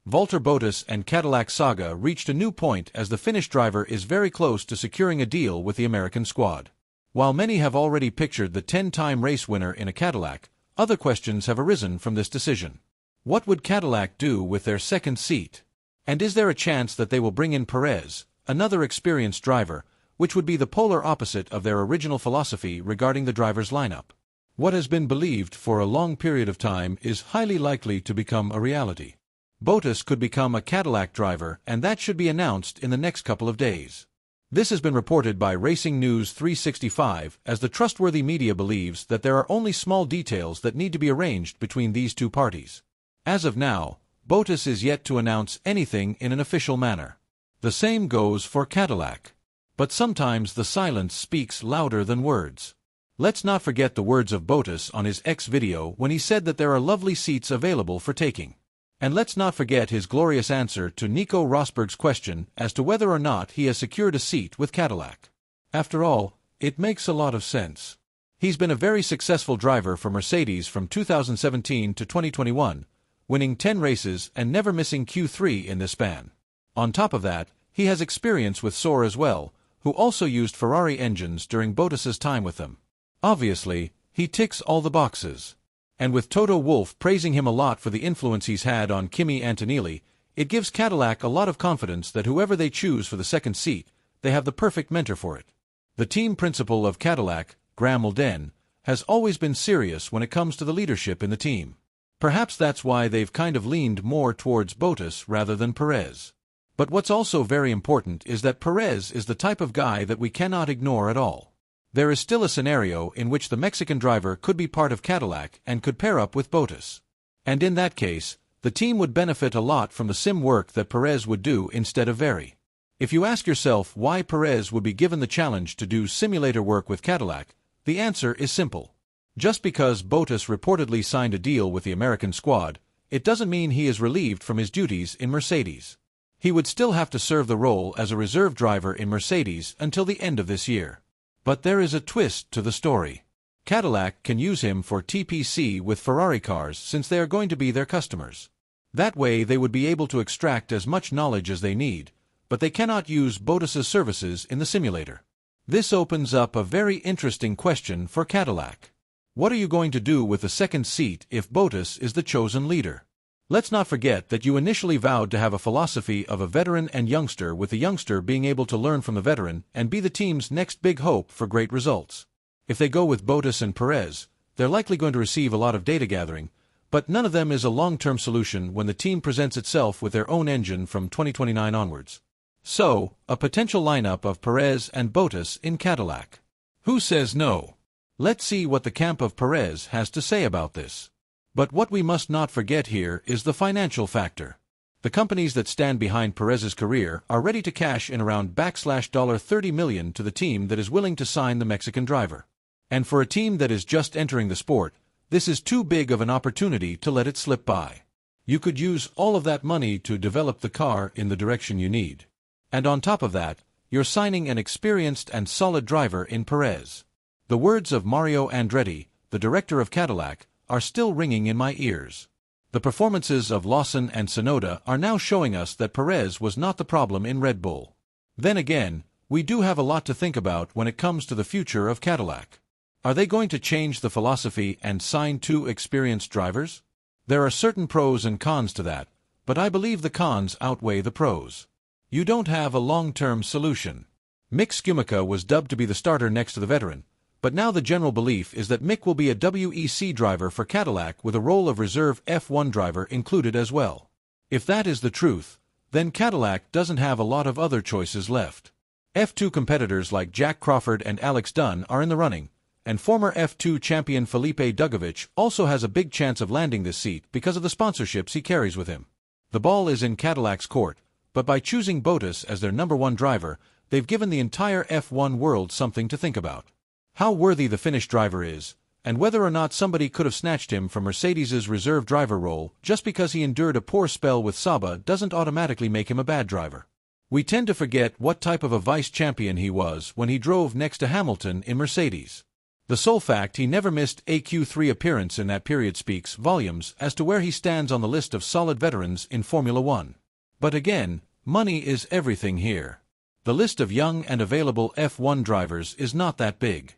Valtteri Bottas and Cadillac saga reached a new point as the Finnish driver is very close to securing a deal with the American squad. While many have already pictured the 10-time race winner in a Cadillac, other questions have arisen from this decision. What would Cadillac do with their second seat? And is there a chance that they will bring in Perez, another experienced driver, which would be the polar opposite of their original philosophy regarding the driver's lineup? What has been believed for a long period of time is highly likely to become a reality. Bottas could become a Cadillac driver, and that should be announced in the next couple of days. This has been reported by Racing News 365, as the trustworthy media believes that there are only small details that need to be arranged between these two parties. As of now, Bottas is yet to announce anything in an official manner. The same goes for Cadillac. But sometimes the silence speaks louder than words. Let's not forget the words of Bottas on his X video when he said that there are lovely seats available for taking. And let's not forget his glorious answer to Nico Rosberg's question as to whether or not he has secured a seat with Cadillac. After all, it makes a lot of sense. He's been a very successful driver for Mercedes from 2017 to 2021, winning 10 races and never missing Q3 in this span. On top of that, he has experience with Sauber as well, who also used Ferrari engines during Bottas's time with them. Obviously, he ticks all the boxes. And with Toto Wolff praising him a lot for the influence he's had on Kimi Antonelli, it gives Cadillac a lot of confidence that whoever they choose for the second seat, they have the perfect mentor for it. The team principal of Cadillac, Graham Mulden, has always been serious when it comes to the leadership in the team. Perhaps that's why they've kind of leaned more towards Bottas rather than Perez. But what's also very important is that Perez is the type of guy that we cannot ignore at all. There is still a scenario in which the Mexican driver could be part of Cadillac and could pair up with Bottas. And in that case, the team would benefit a lot from the sim work that Perez would do instead of Valtteri. If you ask yourself why Perez would be given the challenge to do simulator work with Cadillac, the answer is simple. Just because Bottas reportedly signed a deal with the American squad, it doesn't mean he is relieved from his duties in Mercedes. He would still have to serve the role as a reserve driver in Mercedes until the end of this year. But there is a twist to the story. Cadillac can use him for TPC with Ferrari cars since they are going to be their customers. That way they would be able to extract as much knowledge as they need, but they cannot use Bottas's services in the simulator. This opens up a very interesting question for Cadillac. What are you going to do with the second seat if Bottas is the chosen leader? Let's not forget that you initially vowed to have a philosophy of a veteran and youngster, with the youngster being able to learn from the veteran and be the team's next big hope for great results. If they go with Bottas and Perez, they're likely going to receive a lot of data gathering, but none of them is a long-term solution when the team presents itself with their own engine from 2029 onwards. So, a potential lineup of Perez and Bottas in Cadillac. Who says no? Let's see what the camp of Perez has to say about this. But what we must not forget here is the financial factor. The companies that stand behind Perez's career are ready to cash in around $30 million to the team that is willing to sign the Mexican driver. And for a team that is just entering the sport, this is too big of an opportunity to let it slip by. You could use all of that money to develop the car in the direction you need. And on top of that, you're signing an experienced and solid driver in Perez. The words of Mario Andretti, the director of Cadillac, are still ringing in my ears. The performances of Lawson and Tsunoda are now showing us that Perez was not the problem in Red Bull. Then again, we do have a lot to think about when it comes to the future of Cadillac. Are they going to change the philosophy and sign two experienced drivers? There are certain pros and cons to that, but I believe the cons outweigh the pros. You don't have a long-term solution. Mick Schumacher was dubbed to be the starter next to the veteran, but now the general belief is that Mick will be a WEC driver for Cadillac with a role of reserve F1 driver included as well. If that is the truth, then Cadillac doesn't have a lot of other choices left. F2 competitors like Jack Crawford and Alex Dunn are in the running, and former F2 champion Felipe Dugovic also has a big chance of landing this seat because of the sponsorships he carries with him. The ball is in Cadillac's court, but by choosing Bottas as their number one driver, they've given the entire F1 world something to think about. How worthy the Finnish driver is, and whether or not somebody could have snatched him from Mercedes' reserve driver role just because he endured a poor spell with Sauber doesn't automatically make him a bad driver. We tend to forget what type of a vice champion he was when he drove next to Hamilton in Mercedes. The sole fact he never missed a Q3 appearance in that period speaks volumes as to where he stands on the list of solid veterans in Formula One. But again, money is everything here. The list of young and available F1 drivers is not that big.